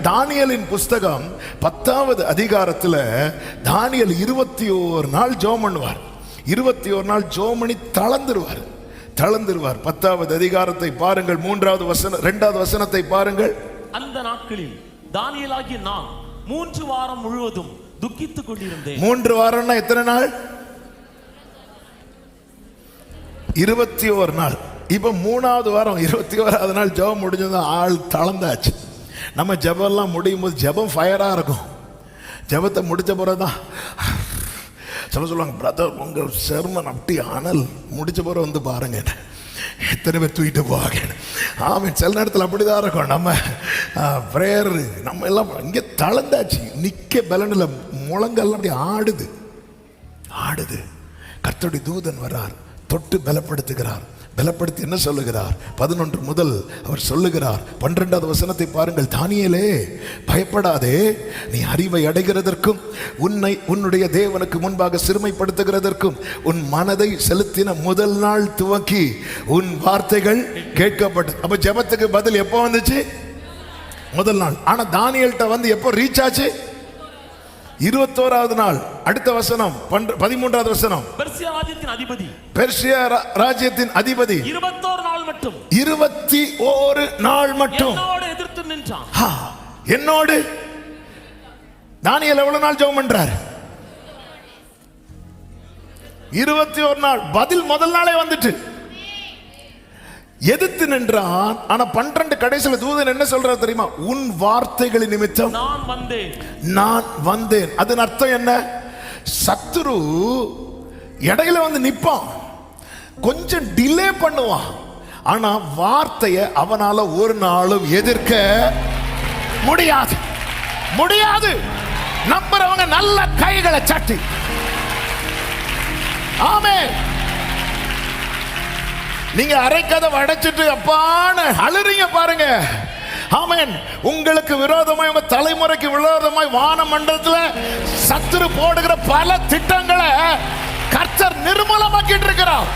தானியேலின் புஸ்தகம் 10வது அதிகாரத்துல தானியேல் 21 நாள் ஜெபம் பண்ணுவார். 21 நாள் ஜெபம் பண்ணி தளர்ந்துருவார். 10வது அதிகாரத்தை பாருங்கள், 2வது வசனத்தை பாருங்கள். அந்த நாட்களில் தானியேலாகிய நான் 3 வாரம் முழுவதும் துக்கித்துக் கொண்டிருந்தேன். 3 வாரம்னா எத்தனை நாள்? 21 நாள். இப்ப 3வது வாரம் 21வது நாள் ஜெபம் முடிஞ்சது, ஆள் தளர்ந்தாச்சு. நம்ம ஜெபம் எல்லாம் முடியும் போது ஜெபம் ஃபயரா இருக்கும். ஜெபத்தை முடிச்ச பிறகுதான் சொல்லுவாங்க, பிரதர் உங்க செர்மன் அப்படி ஆனல் முடிச்ச பிறகு வந்து பாருங்க, எத்தனை பேர் தூக்கிட்டு போவாங்க. ஆமாம், சில நேரத்தில் அப்படிதான் இருக்கும். நம்ம ப்ரேயர் நம்ம எல்லாம் இங்கே தளர்ந்தாச்சு, நிற்க பலனில் முழங்கெல்லாம் அப்படி ஆடுது. கர்த்தருடைய தூதன் வர்றார், தொட்டு பலப்படுத்துகிறார். பலப்படுத்தி என்ன சொல்லுகிறார்? 11 முதல் அவர் சொல்லுகிறார். 12வது வசனத்தை பாருங்கள். தானியேலே, பயப்படாதே, நீ அறிவை அடைகிறதற்கும் உன்னுடைய தேவனுக்கு முன்பாக சிறுமைப்படுத்துகிறதற்கும் உன் மனதை செலுத்தின முதல் நாள் துவக்கி உன் வார்த்தைகள் கேட்கப்பட்டது. அப்ப ஜெபத்துக்கு பதில் எப்போ வந்துச்சு? முதல் நாள். ஆனா தானியேல்ட்ட வந்து எப்போ ரீச் ஆச்சு? 21வது நாள். அடுத்த வசனம் 13வது வசனம். பெர்சியா ராஜ்யத்தின் அதிபதி 21 நாள் மட்டும் 21 நாள் மட்டும் என்னோடு எதிர்த்து நின்றான். என்னோடு தானியேல் எவ்வளவு நாள் ஜெபம் பண்றார்? 21 நாள். பதில் முதல் நாளே வந்துட்டு எதிர்த்து நின்றான். ஆனா 12 கடைசியில் தூதன் என்ன சொல்றார் தெரியுமா? உன் வார்த்தைகளின் நிமித்தம் நான் வந்தேன். அதன் அர்த்தம் என்ன? சத்துரு இடையில வந்து நிப்பான், கொஞ்சம் டிலே பண்ணுவான், ஆனா வார்த்தையை அவனால ஒரு நாளும் எதிர்க்க முடியாது. நம்புறவங்க நல்ல கைகளை சட்டி ஆமென். நீங்க அரைக்கதவை அடைச்சிட்டு அப்பான்னு அழுறீங்க பாருங்க. ஆமென். உங்களுக்கு விரோதமாய், உங்க தலைமுறைக்கு விரோதமாய் வான மண்டலத்தில் சத்துரு போடுகிற பல திட்டங்களை கர்த்தர் நிர்மூலமாக்கிட்டு இருக்கிறார்.